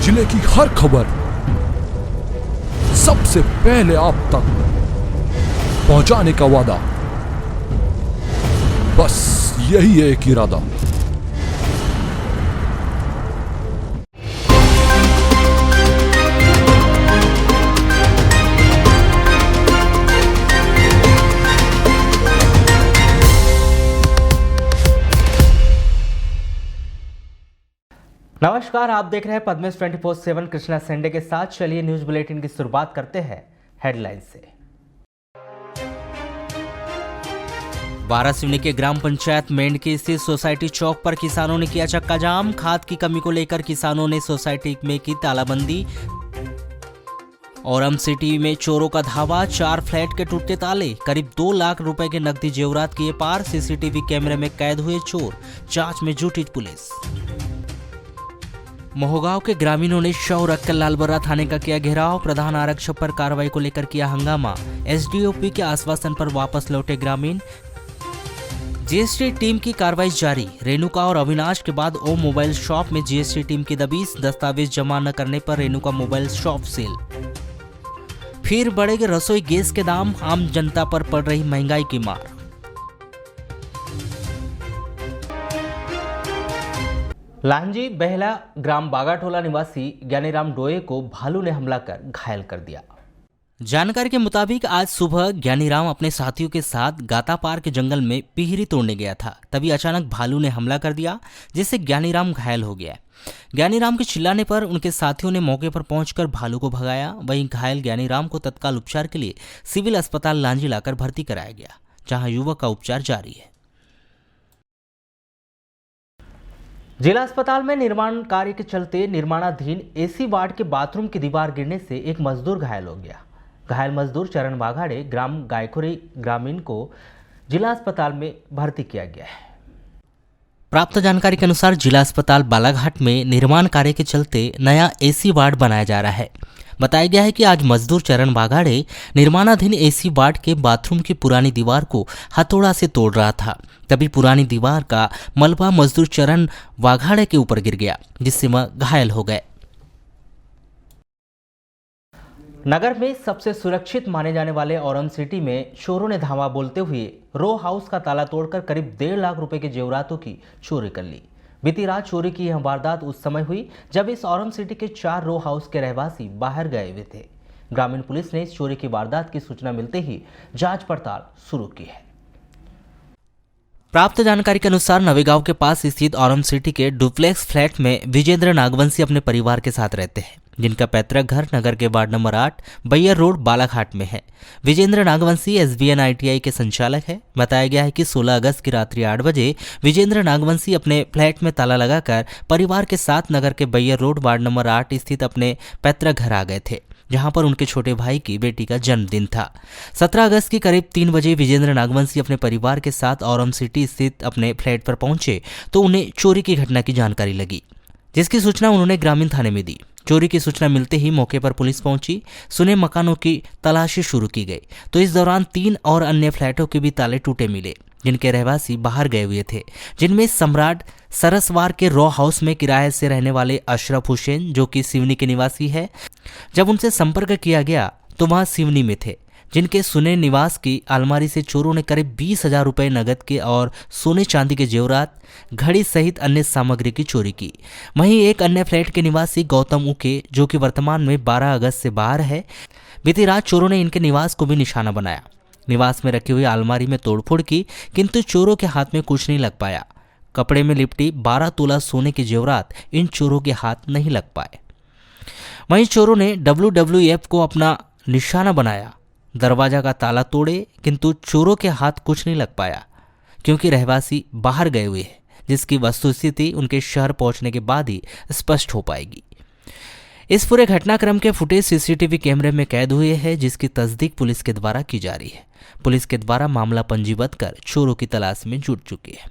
जिले की हर खबर सबसे पहले आप तक पहुंचाने का वादा, बस यही है एक इरादा। नमस्कार, आप देख रहे हैं पद्मेश 24/7 कृष्णा संडे के साथ। चलिए न्यूज बुलेटिन की शुरुआत करते हैं हेडलाइन से। वारासिवनी के ग्राम पंचायत मेंढकी स्थित सोसाइटी चौक पर किसानों ने किया चक्का जाम। खाद की कमी को लेकर किसानों ने सोसाइटी में की तालाबंदी। औरम सिटी में चोरों का धावा, 4 फ्लैट के टूटे ताले, करीब 2 लाख रुपए के नकदी जेवरात किए पार। सीसीटीवी कैमरे में कैद हुए चोर, जांच में जुटी पुलिस। मोहगांव के ग्रामीणों ने शव रखकर लालबर्रा थाने का किया घेराव। प्रधान आरक्षक पर कार्रवाई को लेकर किया हंगामा। एसडीओपी के आश्वासन पर वापस लौटे ग्रामीण। जीएसटी टीम की कार्रवाई जारी। रेणुका और अविनाश के बाद ओम मोबाइल शॉप में जीएसटी टीम की दबिश। दस्तावेज जमा न करने पर रेणुका मोबाइल शॉप सील। फिर बढ़ेंगे रसोई गैस के दाम, आम जनता पर पड़ रही महंगाई की मार। लांजी बहला ग्राम बागाटोला निवासी ज्ञानीराम डोये को भालू ने हमला कर घायल कर दिया। जानकारी के मुताबिक आज सुबह ज्ञानीराम अपने साथियों के साथ गातापार के जंगल में पिहरी तोड़ने गया था। तभी अचानक भालू ने हमला कर दिया, जिससे ज्ञानीराम घायल हो गया। ज्ञानीराम के चिल्लाने पर उनके साथियों ने मौके पर पहुंचकर भालू को भगाया। वहीं घायल ज्ञानीराम को तत्काल उपचार के लिए सिविल अस्पताल लांजी लाकर भर्ती कराया गया, जहां युवक का उपचार जारी है। जिला अस्पताल में निर्माण कार्य के चलते निर्माणाधीन एसी वार्ड के बाथरूम की दीवार गिरने से एक मजदूर घायल हो गया। घायल मजदूर चरण बाघाड़े ग्राम गायखोरी ग्रामीण को जिला अस्पताल में भर्ती किया गया है। प्राप्त जानकारी के अनुसार जिला अस्पताल बालाघाट में निर्माण कार्य के चलते नया एसी वार्ड बनाया जा रहा है। बताया गया है कि आज मजदूर चरण बाघाड़े निर्माणाधीन एसी वार्ड के बाथरूम की पुरानी दीवार को हथौड़ा से तोड़ रहा था। तभी पुरानी दीवार का मलबा मजदूर चरण वाघाड़े के ऊपर गिर गया, जिससे वह घायल हो गए। नगर में सबसे सुरक्षित माने जाने वाले औरम सिटी में चोरों ने धावा बोलते हुए रो हाउस का ताला तोड़कर करीब 1.5 लाख रुपए के जेवरातों की चोरी कर ली। बीती रात चोरी की यह वारदात उस समय हुई जब इस औरम सिटी के 4 रो हाउस के रहवासी बाहर गए हुए थे। ग्रामीण पुलिस ने इस चोरी की वारदात की सूचना मिलते ही जांच पड़ताल शुरू की है। प्राप्त जानकारी के अनुसार नवेगांव के पास स्थित औरम सिटी के डुप्लेक्स फ्लैट में विजेंद्र नागवंशी अपने परिवार के साथ रहते हैं, जिनका पैतृक घर नगर के वार्ड नंबर 8 बैयर रोड बालाघाट में है। विजेंद्र नागवंशी एसबीएन आईटीआई के संचालक है। बताया गया है कि 16 अगस्त की रात्रि 8 बजे विजेंद्र नागवंशी अपने फ्लैट में ताला लगाकर परिवार के साथ नगर के बैयर रोड वार्ड नंबर 8 स्थित अपने पैतृक घर आ गए थे, जहां पर उनके छोटे भाई की बेटी का जन्मदिन था। 17 अगस्त की करीब 3 बजे विजेंद्र नागवंशी अपने परिवार के साथ औरम सिटी स्थित अपने फ्लैट पर पहुंचे तो उन्हें चोरी की घटना की जानकारी लगी, जिसकी सूचना उन्होंने ग्रामीण थाने में दी। चोरी की सूचना मिलते ही मौके पर पुलिस पहुंची। सुने मकानों की तलाशी शुरू की गई तो इस दौरान 3 और अन्य फ्लैटों के भी ताले टूटे मिले, जिनके रहवासी बाहर गए हुए थे, जिनमें सम्राट सरसवार के रॉ हाउस में किराए से रहने वाले अशरफ हुसैन, जो कि सिवनी के निवासी है। जब उनसे संपर्क किया गया तो वह सिवनी में थे, जिनके सुने निवास की अलमारी से चोरों ने करीब 20,000 रुपए नगद के और सोने चांदी के जेवरात, घड़ी सहित अन्य सामग्री की चोरी की। वहीं एक अन्य फ्लैट के निवासी गौतम उके, जो कि वर्तमान में 12 अगस्त से बाहर है, बीती रात चोरों ने इनके निवास को भी निशाना बनाया। निवास में रखी हुई अलमारी में तोड़फोड़ की, किंतु चोरों के हाथ में कुछ नहीं लग पाया। कपड़े में लिपटी 12 तोला सोने के जेवरात इन चोरों के हाथ नहीं लग पाए। वहीं चोरों ने WWF को अपना निशाना बनाया, दरवाजा का ताला तोड़े, किंतु चोरों के हाथ कुछ नहीं लग पाया, क्योंकि रहवासी बाहर गए हुए हैं, जिसकी वस्तुस्थिति उनके शहर पहुंचने के बाद ही स्पष्ट हो पाएगी। इस पूरे घटनाक्रम के फुटेज सीसीटीवी कैमरे में कैद हुए हैं, जिसकी तस्दीक पुलिस के द्वारा की जा रही है। पुलिस के द्वारा मामला पंजीबद्ध कर चोरों की तलाश में जुट चुकी है।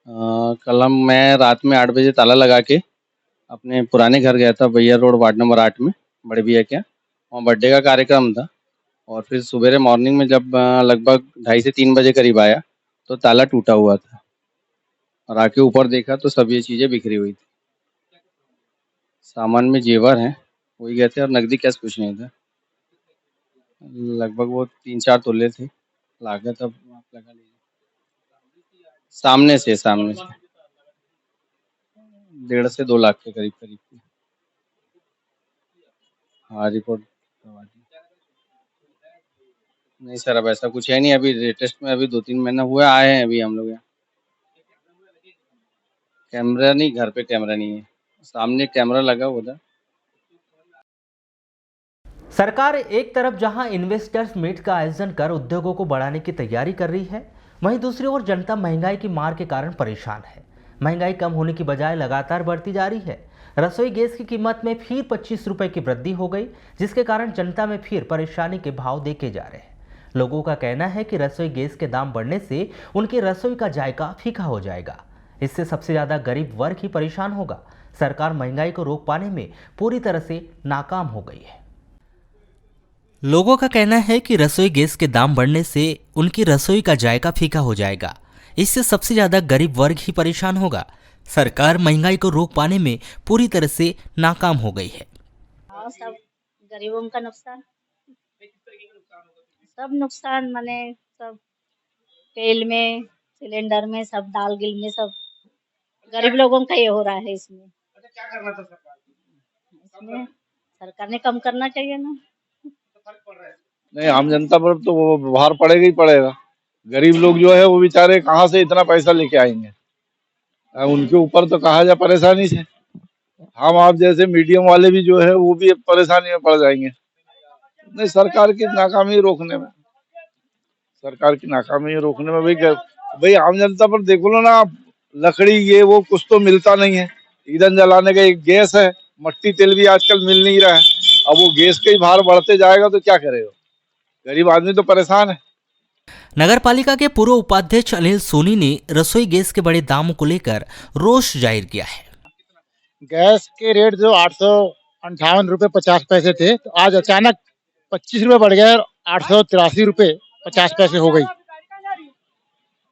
मैं रात में 8 बजे ताला लगा के अपने पुराने घर गया था, भैया रोड वार्ड नंबर 8 में, बड़े भैया के यहाँ। वहाँ बर्थडे का कार्यक्रम था और फिर सुबेरे मॉर्निंग में जब लगभग 2:30 से 3 बजे करीब आया तो ताला टूटा हुआ था और आके ऊपर देखा तो सब ये चीज़ें बिखरी हुई थी। सामान में जेवर हैं, वही गए थे और नकदी कैश कुछ नहीं था। लगभग वो 3-4 तोले थे, लागत अब आप लगा लीजिए। सामने से 1.5 से 2 लाख के करीब करीब थी। हाँ, रिपोर्ट करवा दी। नहीं सर, अब ऐसा कुछ है नहीं, अभी लेटेस्ट में अभी 2-3 महीना हुआ आए हैं अभी हम लोग यहाँ। कैमरा नहीं, घर पे कैमरा नहीं है, सामने कैमरा लगा उधर। सरकार एक तरफ जहां इन्वेस्टर्स मीट का आयोजन कर उद्योगों को बढ़ाने की तैयारी कर रही है, वहीं दूसरी ओर जनता महंगाई की मार के कारण परेशान है। महंगाई कम होने की बजाय लगातार बढ़ती जा रही है। रसोई गैस की कीमत में फिर 25 रुपए की वृद्धि हो गई, जिसके कारण जनता में फिर परेशानी के भाव देखे जा रहे हैं। लोगों का कहना है कि रसोई गैस के दाम बढ़ने से उनकी रसोई का जायका फीका हो जाएगा। इससे सबसे ज्यादा गरीब वर्ग ही परेशान होगा। सरकार महंगाई को रोक पाने में पूरी तरह से नाकाम हो गई है। लोगों का कहना है कि रसोई गैस के दाम बढ़ने से उनकी रसोई का जायका फीका हो जाएगा। इससे सबसे ज्यादा गरीब वर्ग ही परेशान होगा। सरकार महंगाई को रोक पाने में पूरी तरह से नाकाम हो गई है। हाँ, सब गरीबों का नुकसान, सब नुकसान माने सब तेल में, सिलेंडर में, सब दाल गिल में, सब गरीब लोगों का ये हो रहा है। इसमें इसमें सरकार ने कम करना चाहिए ना। नहीं, आम जनता पर तो वो भार पड़ेगा ही पड़ेगा। गरीब लोग जो है वो बेचारे कहाँ से इतना पैसा लेके आएंगे। उनके ऊपर तो कहा जाए परेशानी से, हम आप जैसे मीडियम वाले भी जो है वो भी परेशानी में पड़ जाएंगे। नहीं, सरकार की नाकामी रोकने में भाई आम जनता पर देखो लो ना आप, लकड़ी ये वो कुछ तो मिलता नहीं है। ईंधन जलाने का एक गैस है, मट्टी तेल भी आजकल मिल नहीं रहा है। अब वो गैस के ही भार बढ़ते जाएगा तो क्या करेगा, गरीब आदमी तो परेशान है। नगर पालिका के पूर्व उपाध्यक्ष अनिल सोनी ने रसोई गैस के बड़े दामों को लेकर रोष जाहिर किया है। गैस के रेट जो 858 रुपये 50 पैसे थे, तो आज अचानक 25 रुपये बढ़ गए और 883 रुपये 50 पैसे हो गई।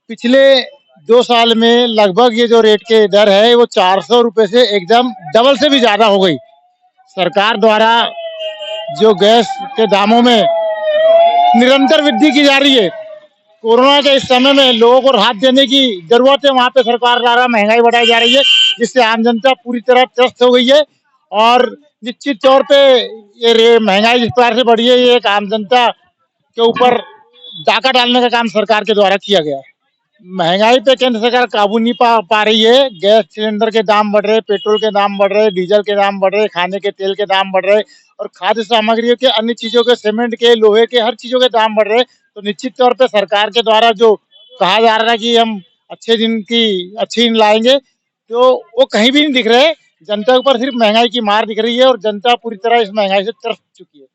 पिछले 2 साल में लगभग ये जो रेट के दर है वो 400 रुपये से एकदम डबल से भी ज्यादा हो गई। सरकार द्वारा जो गैस के दामों में निरंतर वृद्धि की जा रही है, कोरोना के इस समय में लोगों को राहत देने की जरूरत है, वहाँ पे सरकार द्वारा महंगाई बढ़ाई जा रही है, जिससे आम जनता पूरी तरह त्रस्त हो गई है। और निश्चित तौर पे ये महंगाई जिस प्रकार से बढ़ी है, ये एक आम जनता के ऊपर डाका डालने का काम सरकार के द्वारा किया गया है। महंगाई पे केंद्र सरकार काबू नहीं पा रही है। गैस सिलेंडर के दाम बढ़ रहे, पेट्रोल के दाम बढ़ रहे, डीजल के दाम बढ़ रहे, खाने के तेल के दाम बढ़ रहे और खाद्य सामग्रियों के, अन्य चीजों के, सीमेंट के, लोहे के, हर चीजों के दाम बढ़ रहे। तो निश्चित तौर पे सरकार के द्वारा जो कहा जा रहा है कि हम अच्छे दिन लाएंगे, तो वो कहीं भी नहीं दिख रहे। जनता के ऊपर सिर्फ महंगाई की मार दिख रही है और जनता पूरी तरह इस महंगाई से त्रस्त चुकी है।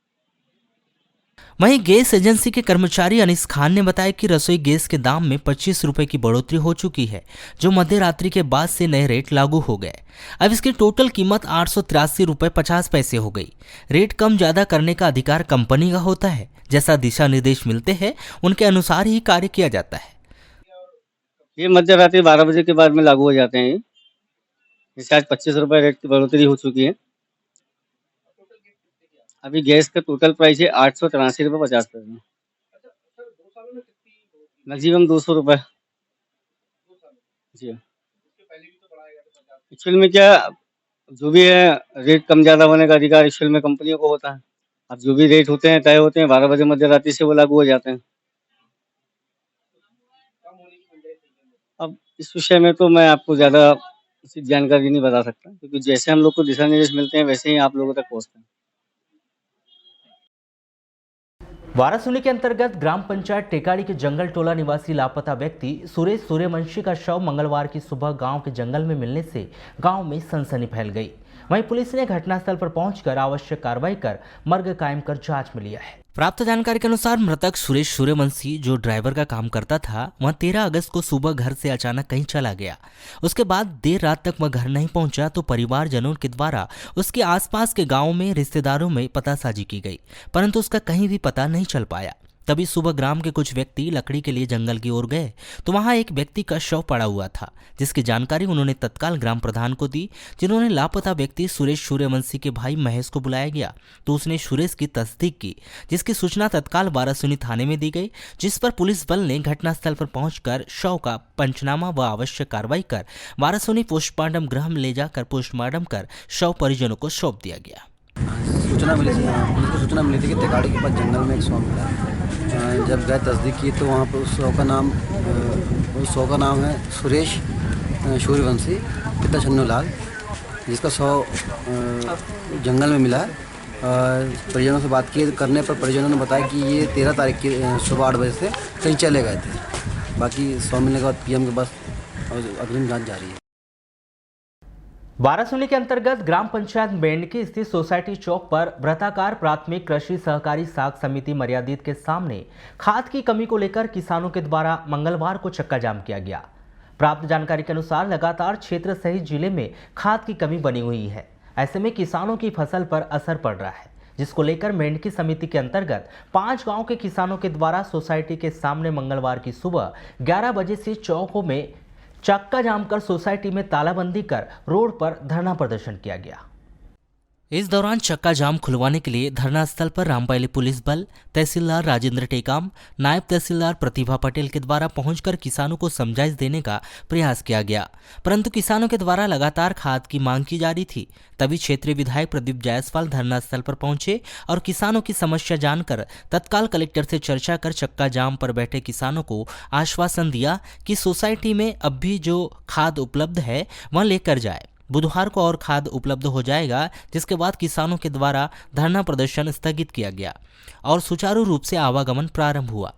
वहीं गैस एजेंसी के कर्मचारी अनीस खान ने बताया कि रसोई गैस के दाम में 25 रुपए की बढ़ोतरी हो चुकी है, जो मध्य रात्रि के बाद से नए रेट लागू हो गए। अब इसकी टोटल कीमत 883 रुपए 50 पैसे हो गई। रेट कम ज्यादा करने का अधिकार कंपनी का होता है। जैसा दिशा निर्देश मिलते हैं उनके अनुसार ही कार्य किया जाता है। ये मध्य रात्रि 12 बजे के बाद में लागू हो जाते हैं। इससे आज 25 रुपए रेट की बढ़ोतरी हो चुकी है। अभी गैस का टोटल प्राइस है 883 रुपये 50 पैसे, मैक्सिमम 200 रुपये। जी, एक्चुअल में क्या, जो भी है रेट कम ज़्यादा होने का अधिकार एक्चुअल में कंपनियों को होता है। अब जो भी रेट होते हैं, तय होते हैं, 12 बजे मध्य रात्रि से वो लागू हो जाते हैं। अब इस विषय में तो मैं आपको ज़्यादा उचित जानकारी नहीं बता सकता, क्योंकि जैसे हम लोग को दिशा निर्देश मिलते हैं वैसे ही आप लोगों तक पहुँचते हैं। वारासुनी के अंतर्गत ग्राम पंचायत टेकाड़ी के जंगल टोला निवासी लापता व्यक्ति सुरेश सूर्यवंशी का शव मंगलवार की सुबह गांव के जंगल में मिलने से गांव में सनसनी फैल गई। वहीं पुलिस ने घटनास्थल पर पहुंचकर आवश्यक कार्रवाई कर मर्ग कायम कर जांच में लिया है। प्राप्त जानकारी के अनुसार मृतक सुरेश सूर्यवंशी जो ड्राइवर का काम करता था, वह 13 अगस्त को सुबह घर से अचानक कहीं चला गया। उसके बाद देर रात तक वह घर नहीं पहुंचा तो परिवारजनों के द्वारा उसके आसपास के गांव में रिश्तेदारों में पतासाजी की गई, परंतु उसका कहीं भी पता नहीं चल पाया। तभी सुबह ग्राम के कुछ व्यक्ति लकड़ी के लिए जंगल की ओर गए तो वहां एक व्यक्ति का शव पड़ा हुआ था, जिसकी जानकारी उन्होंने तत्काल ग्राम प्रधान को दी, जिन्होंने लापता व्यक्ति सुरेश सूर्यवंशी के भाई महेश को बुलाया गया तो उसने सुरेश की तस्दीक की, जिसकी सूचना तत्काल वारासुनी थाने में दी गई, जिस पर पुलिस बल ने घटनास्थल पर पहुंचकर शव का पंचनामा व आवश्यक कार्रवाई कर वारासुनी पोस्टमार्टम गृह में ले जाकर पोस्टमार्टम कर शव परिजनों को सौंप दिया गया। सूचना मिली थी कि टिकाड़ी के पास जंगल में एक शव मिला। जब गए तस्दीक की तो वहाँ पर उस शव का नाम है सुरेश सूर्यवंशी पिता छन्नूलाल, जिसका शव जंगल में मिला। परिजनों से बात करने पर परिजनों ने बताया कि ये 13 तारीख की सुबह 8 बजे से कहीं चले गए थे। बाकी शव मिलने के बाद पीएम के पास अग्रिम जांच जारी है। वारासुनी के अंतर्गत ग्राम पंचायत मेंढकी स्थित सोसाइटी चौक पर वृत्ताकार प्राथमिक कृषि सहकारी साख समिति मर्यादित के सामने खाद की कमी को लेकर किसानों के द्वारा मंगलवार को चक्का जाम किया गया। प्राप्त जानकारी के अनुसार लगातार क्षेत्र सहित जिले में खाद की कमी बनी हुई है। ऐसे में किसानों की फसल पर असर पड़ रहा है, जिसको लेकर मेंढकी समिति के अंतर्गत 5 गांव के किसानों के द्वारा सोसाइटी के सामने मंगलवार की सुबह 11 बजे से चौकों में चक्का जाम कर सोसाइटी में तालाबंदी कर रोड पर धरना प्रदर्शन किया गया। इस दौरान चक्का जाम खुलवाने के लिए धरना स्थल पर रामपायली पुलिस बल, तहसीलदार राजेंद्र टेकाम, नायब तहसीलदार प्रतिभा पटेल के द्वारा पहुंचकर किसानों को समझाइश देने का प्रयास किया गया, परंतु किसानों के द्वारा लगातार खाद की मांग की जा रही थी। तभी क्षेत्रीय विधायक प्रदीप जायसवाल धरना स्थल पर पहुंचे और किसानों की समस्या जानकर तत्काल कलेक्टर से चर्चा कर चक्का जाम पर बैठे किसानों को आश्वासन दिया कि सोसाइटी में अब भी जो खाद उपलब्ध है वह लेकर जाए। बुधवार को और खाद उपलब्ध हो जाएगा, जिसके बाद किसानों के द्वारा धरना प्रदर्शन स्थगित किया गया और सुचारू रूप से आवागमन प्रारंभ हुआ।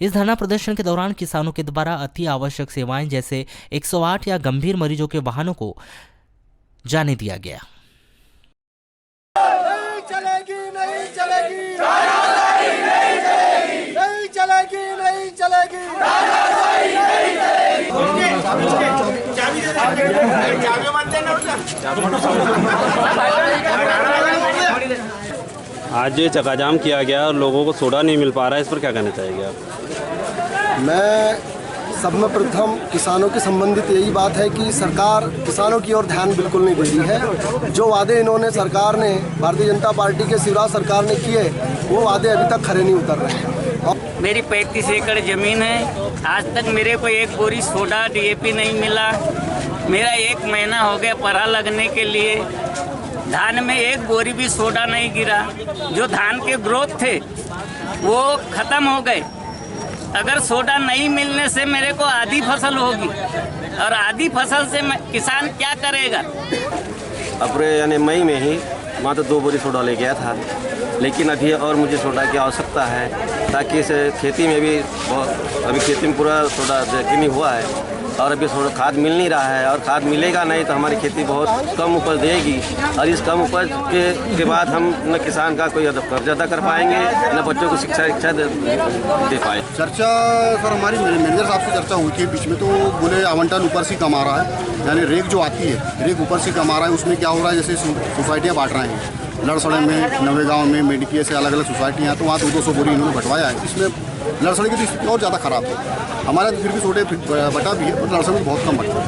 इस धरना प्रदर्शन के दौरान किसानों के द्वारा अति आवश्यक सेवाएं जैसे 108 या गंभीर मरीजों के वाहनों को जाने दिया गया। नहीं चलेगी, नहीं चलेगी, नहीं चलेगी, नहीं चलेगी, नहीं चलेगी, आज जो चक्काजाम किया गया और लोगों को सोडा नहीं मिल पा रहा है, इस पर क्या कहना चाहेंगे आप? मैं सब में प्रथम किसानों के संबंधित यही बात है कि सरकार किसानों की ओर ध्यान बिल्कुल नहीं दे रही है। जो वादे इन्होंने सरकार ने भारतीय जनता पार्टी के शिवराज सरकार ने किए वो वादे अभी तक खरे नहीं उतर रहे हैं। मेरी 35 एकड़ ज़मीन है, आज तक मेरे को एक बोरी सोडा DAP नहीं मिला। मेरा 1 महीना हो गया पराहा लगने के लिए, धान में एक बोरी भी सोडा नहीं गिरा। जो धान के ग्रोथ थे वो ख़त्म हो गए। अगर सोडा नहीं मिलने से मेरे को आधी फसल होगी और आधी फसल से किसान क्या करेगा। अप्रैल यानी मई में ही मात्र 2 बोरी सोडा ले गया था, लेकिन अभी और मुझे सोडा की आवश्यकता है ताकि इस खेती में भी अभी खेती में पूरा सोडा यकीनी हुआ है और अभी सोडा खाद मिल नहीं रहा है और खाद मिलेगा नहीं तो हमारी खेती बहुत कम उपज देगी और इस कम उपज के बाद हम न किसान का कोई कर्जा अदा कर पाएंगे न बच्चों को शिक्षा दे पाए। चर्चा सर हमारी मैनेजर साहब से चर्चा हुई थी बीच में, तो बोले आवंटन ऊपर से कम आ रहा है, यानी रेक जो आती है रेक ऊपर से कम आ रहा है। उसमें क्या हो रहा है, जैसे सोसाइटियाँ बांट रहे हैं लड़सड़े में, नवे गाँव में, मेडिकी से अलग अलग सोसाइटियाँ हैं, तो वहाँ 200 बोरी इन्होंने बंटवाया है। इसमें लड़सड़े की तो स्थिति और ज़्यादा ख़राब है। हमारा तो फिर भी छोटे बटा भी है और लड़सड़े में बहुत कम बटा है।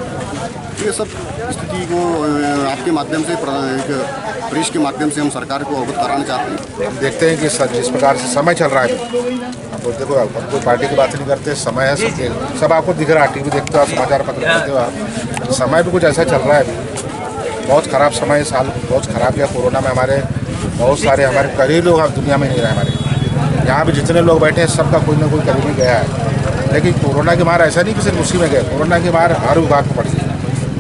ये सब स्थिति को आपके माध्यम से प्रेस के माध्यम से हम सरकार को अवगत कराना चाहते हैं। हम देखते हैं कि जिस प्रकार से समय चल रहा है, अब देखो अब कोई पार्टी की बात नहीं करते, समय है सब आपको दिख रहा है, टीवी देखते हो, समाचार पत्र देखते हो आप, समय भी कुछ ऐसा चल रहा है। बहुत ख़राब समय, साल बहुत ख़राब गया। कोरोना में हमारे बहुत सारे हमारे करीब लोग दुनिया में नहीं रहे। हमारे यहाँ भी जितने लोग बैठे हैं सबका कोई ना कोई करीबी गया है, लेकिन कोरोना की मार ऐसा नहीं कि सिर्फ उसी में गए, कोरोना की मार हर विभाग को पड़ी है,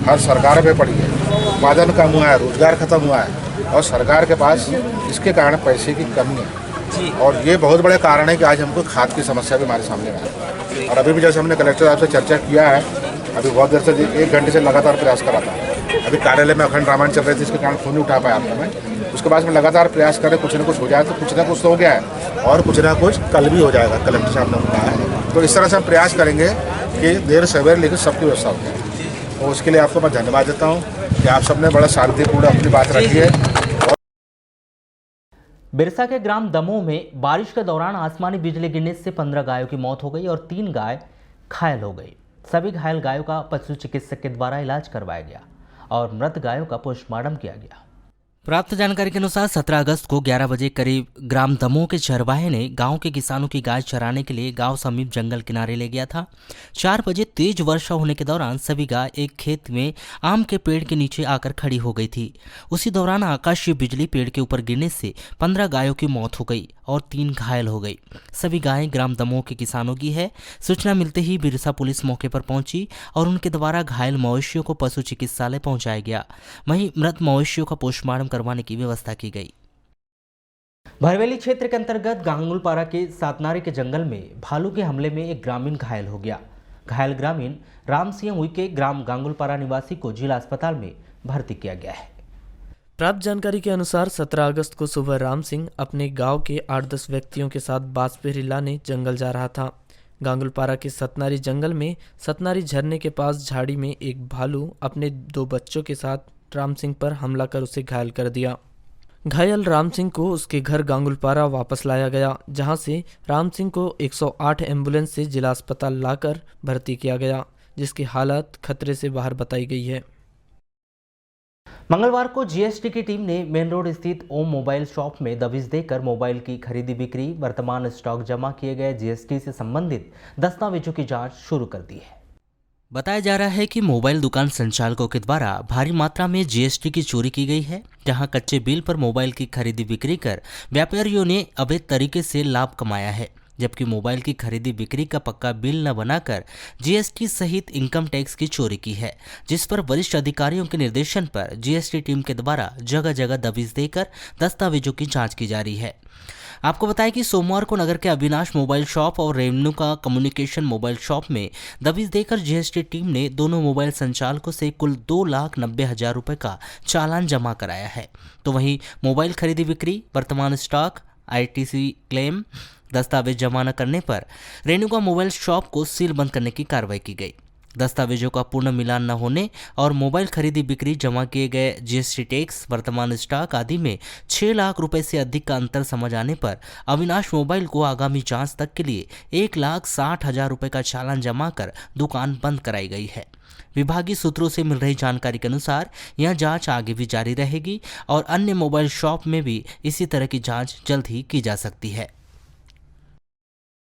हर सरकार पे पड़ी है। उत्पादन कम हुआ है, रोजगार खत्म हुआ है और सरकार के पास इसके कारण पैसे की कमी है और ये बहुत बड़े कारण है कि आज हमको खाद की समस्या भी हमारे सामने है। और अभी भी जैसे हमने कलेक्टर साहब से चर्चा किया है, अभी बहुत देर से 1 घंटे से लगातार प्रयास करा था अभी कार्यालय में अखंड रामायण चल रही थी, इसके कारण फोन नहीं उठा पाया आपका मैं। उसके बाद में लगातार प्रयास करें, कुछ ना कुछ हो जाए, तो कुछ ना कुछ तो हो गया है और कुछ ना कुछ कल भी हो जाएगा, कलेक्टर साहब ने कहा है। तो इस तरह से हम प्रयास करेंगे कि देर सवेर लेकर सबकी व्यवस्था हो जाए। तो उसके लिए आपको मैं धन्यवाद देता हूँ कि आप सबने बड़ा शांतिपूर्ण अपनी बात रखी है। बिरसा के ग्राम दमोह में बारिश के दौरान आसमानी बिजली गिरने से 15 गायों की मौत हो गई और 3 गाय घायल हो गई। सभी घायल गायों का पशु चिकित्सक के द्वारा इलाज करवाया गया और मृत गायों का पोस्टमार्टम किया गया। प्राप्त जानकारी के अनुसार 17 अगस्त को 11 बजे करीब ग्राम दमोह के चरवाहे ने गांव के किसानों की गाय चराने के लिए गांव समीप जंगल किनारे ले गया था। 4 बजे तेज वर्षा होने के दौरान सभी गाय एक खेत में आम के पेड़ के नीचे आकर खड़ी हो गई थी। उसी दौरान आकाशीय बिजली पेड़ के ऊपर गिरने से 15 गायों की मौत हो गई और 3 घायल हो गई। सभी गायें ग्राम दमोह के किसानों की है। सूचना मिलते ही बिरसा पुलिस मौके पर पहुंची और उनके द्वारा घायल मवेशियों को पशु चिकित्सालय पहुंचाया गया। वहीं मृत मवेशियों का पोस्टमार्टम करवाने की व्यवस्था की गई। भरवेली क्षेत्र के अंतर्गत गांगुलपारा के सातनारी के जंगल में भालू के हमले में एक ग्रामीण घायल हो गया। घायल ग्रामीण राम सिंह उइके ग्राम गांगुलपारा निवासी को जिला अस्पताल में भर्ती किया गया है। प्राप्त जानकारी के अनुसार 17 अगस्त को सुबह राम सिंह अपने गांव के 8-10 व्यक्तियों के साथ बांसबेरी लाने जंगल जा रहा था। गांगुलपारा के सतनारी जंगल में सतनारी झरने के पास झाड़ी में एक भालू अपने 2 बच्चों के साथ राम सिंह पर हमला कर उसे घायल कर दिया। घायल राम सिंह को उसके घर गांगुलपारा वापस लाया गया, जहां से राम सिंह को 108 एम्बुलेंस से जिला अस्पताल लाकर भर्ती किया गया, जिसकी हालत खतरे से बाहर बताई गई है। मंगलवार को जीएसटी की टीम ने मेन रोड स्थित ओम मोबाइल शॉप में दबिश देकर मोबाइल की खरीदी बिक्री, वर्तमान स्टॉक जमा किए गए जीएसटी से संबंधित दस्तावेजों की जांच शुरू कर दी है। बताया जा रहा है कि मोबाइल दुकान संचालकों के द्वारा भारी मात्रा में जीएसटी की चोरी की गई है, जहां कच्चे बिल पर मोबाइल की खरीदी बिक्री कर व्यापारियों ने अवैध तरीके से लाभ कमाया है, जबकि मोबाइल की खरीदी बिक्री का पक्का बिल न बनाकर जीएसटी सहित इनकम टैक्स की चोरी की है, जिस पर वरिष्ठ अधिकारियों के निर्देशन पर जीएसटी टीम के द्वारा जगह जगह दबिश देकर दस्तावेजों की जांच की जा रही है। आपको बताएं कि सोमवार को नगर के अविनाश मोबाइल शॉप और रेणुका कम्युनिकेशन मोबाइल शॉप में दबिश देकर जीएसटी टीम ने दोनों मोबाइल संचालकों से कुल 2,90,000 रुपये का चालान जमा कराया है। तो वहीं मोबाइल खरीदी बिक्री, वर्तमान स्टॉक, आईटीसी क्लेम, दस्तावेज जमा न करने पर रेणुका मोबाइल शॉप को सील बंद करने की कार्रवाई की गई। दस्तावेजों का पूर्ण मिलान न होने और मोबाइल खरीदी बिक्री, जमा किए गए जीएसटी टैक्स, वर्तमान स्टॉक आदि में 6 लाख रुपए से अधिक का अंतर समझ आने पर अविनाश मोबाइल को आगामी जांच तक के लिए 1,60,000 रुपए का चालान जमा कर दुकान बंद कराई गई है। विभागीय सूत्रों से मिल रही जानकारी के अनुसार यह जांच आगे भी जारी रहेगी और अन्य मोबाइल शॉप में भी इसी तरह की जांच जल्द ही की जा सकती है।